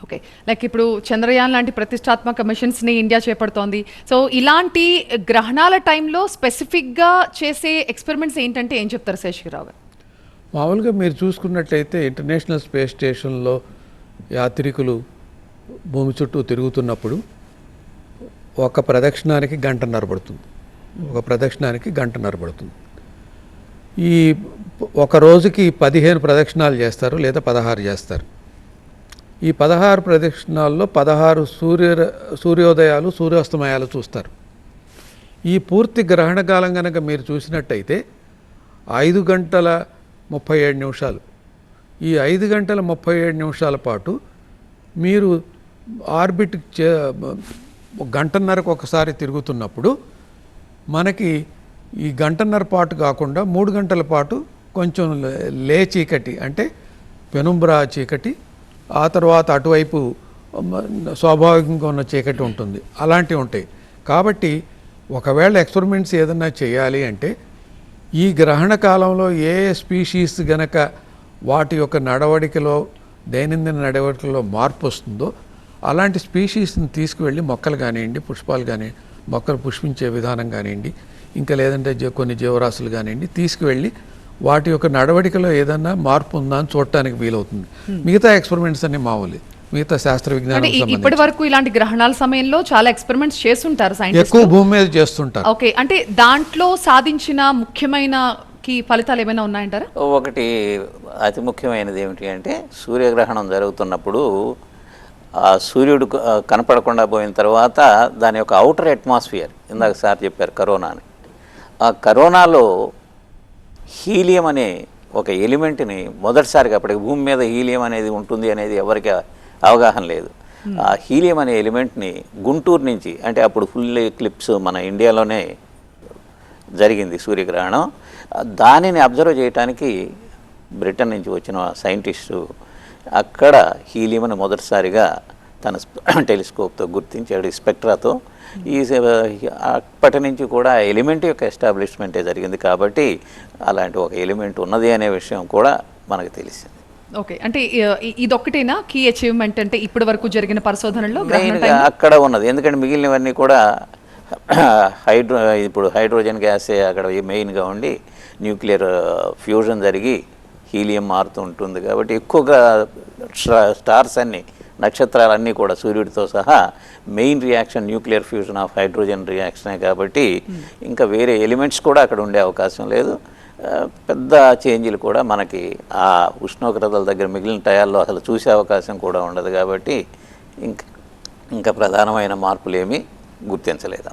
Okay. Like ఇప్పుడు చంద్రయాన్ లాంటి ప్రతిష్టాత్మక మిషన్స్ని ఇండియా చేపడుతోంది. సో ఇలాంటి గ్రహణాల టైంలో స్పెసిఫిక్గా చేసే ఎక్స్పెరిమెంట్స్ ఏంటంటే ఏం చెప్తారు శేషగిరిరావు గారు? మామూలుగా మీరు చూసుకున్నట్లయితే ఇంటర్నేషనల్ స్పేస్ స్టేషన్లో యాత్రికులు భూమి చుట్టూ తిరుగుతున్నప్పుడు ఒక ప్రదక్షిణానికి గంటన్నర పడుతుంది. ఈ ఒక రోజుకి 15 ప్రదక్షిణాలు చేస్తారు, లేదా 16 చేస్తారు. ఈ 16 ప్రదక్షిణాల్లో 16 సూర్యోదయాలు సూర్యాస్తమయాలు చూస్తారు. ఈ పూర్తి గ్రహణకాలం కనుక మీరు చూసినట్టయితే 5 గంటల 37 నిమిషాలు. ఈ 5 గంటల 37 నిమిషాల పాటు మీరు ఆర్బిట్ గంటన్నరకు ఒకసారి తిరుగుతున్నప్పుడు మనకి ఈ గంటన్నర పాటు కాకుండా 3 గంటల పాటు కొంచెం లే చీకటి, అంటే పెనుంబ్రా చీకటి, ఆ తర్వాత అటువైపు స్వాభావికంగా ఉన్న చీకటి ఉంటుంది, అలాంటివి ఉంటాయి. కాబట్టి ఒకవేళ ఎక్స్పెరిమెంట్స్ ఏదన్నా చేయాలి అంటే ఈ గ్రహణ కాలంలో ఏ స్పీషీస్ గనక వాటి యొక్క నడవడికలో, దైనందిన నడవడికలో మార్పు వస్తుందో అలాంటి స్పీషీస్ని తీసుకువెళ్ళి మొక్కలు కానివ్వండి, పుష్పాలు కానివ్వండి, మొక్కలు పుష్పించే విధానం కానివ్వండి, ఇంకా లేదంటే కొన్ని జీవరాశులు కానివ్వండి, తీసుకువెళ్ళి వాటి యొక్క నడవడికలో ఏదన్నా మార్పు ఉందా అని చూడటానికి వీలవుతుంది. మిగతా ఎక్స్పెరిమెంట్స్ అన్ని మామూలు, మిగతా శాస్త్ర విజ్ఞానం ఇప్పటి వరకు ఇలాంటి గ్రహణాల సమయంలో చాలా ఎక్స్పెరిమెంట్స్ చేస్తుంటారు సైంటిస్టులు, ఎక్కువ భూమి మీద చేస్తుంటారు. ఓకే, అంటే దాంట్లో సాధించిన ముఖ్యమైన ఫలితాలు ఏమైనా ఉన్నాయంటారా? ఒకటి అతి ముఖ్యమైనది ఏమిటి అంటే సూర్యగ్రహణం జరుగుతున్నప్పుడు ఆ సూర్యుడు కనపడకుండా పోయిన తర్వాత దాని యొక్క అవుటర్ అట్మాస్ఫియర్, ఇందాక సార్ చెప్పారు కరోనా అని, ఆ కరోనాలో హీలియం అనే ఒక ఎలిమెంట్ని మొదటిసారిగా, అప్పటికి భూమి మీద హీలియం అనేది ఉంటుంది అనేది ఎవరికి అవగాహన లేదు. ఆ హీలియం అనే ఎలిమెంట్ని గుంటూరు నుంచి, అంటే అప్పుడు ఫుల్ ఎక్లిప్స్ మన ఇండియాలోనే జరిగింది సూర్యగ్రహణం, దానిని అబ్జర్వ్ చేయడానికి బ్రిటన్ నుంచి వచ్చిన సైంటిస్టు అక్కడ హీలియంని మొదటిసారిగా తన టెలిస్కోప్తో గుర్తించాడు, స్పెక్ట్రాతో. అప్పటి నుంచి కూడా ఎలిమెంట్ యొక్క ఎస్టాబ్లిష్మెంటే జరిగింది. కాబట్టి అలాంటి ఒక ఎలిమెంట్ ఉన్నది అనే విషయం కూడా మనకు తెలిసింది. ఓకే, అంటే ఇదొక్కటేనా కీ అచీవ్మెంట్ అంటే ఇప్పటి వరకు జరిగిన పరిశోధనలో అక్కడ ఉన్నది? ఎందుకంటే మిగిలినవన్నీ కూడా ఇప్పుడు హైడ్రోజన్ గ్యాసే అక్కడ మెయిన్గా ఉండి న్యూక్లియర్ ఫ్యూజన్ జరిగి హీలియం మారుతూ ఉంటుంది. కాబట్టి ఎక్కువగా స్టార్స్ అన్నీ, నక్షత్రాలన్నీ కూడా సూర్యుడితో సహా main reaction nuclear fusion of hydrogen రియాక్షనే. కాబట్టి ఇంకా వేరే ఎలిమెంట్స్ కూడా అక్కడ ఉండే అవకాశం లేదు. పెద్ద చేంజ్లు కూడా మనకి ఆ ఉష్ణోగ్రతల దగ్గర మిగిలిన టయాల్లో అసలు చూసే అవకాశం కూడా ఉండదు. కాబట్టి ఇంకా ప్రధానమైన మార్పులు ఏమీ గుర్తించలేదు.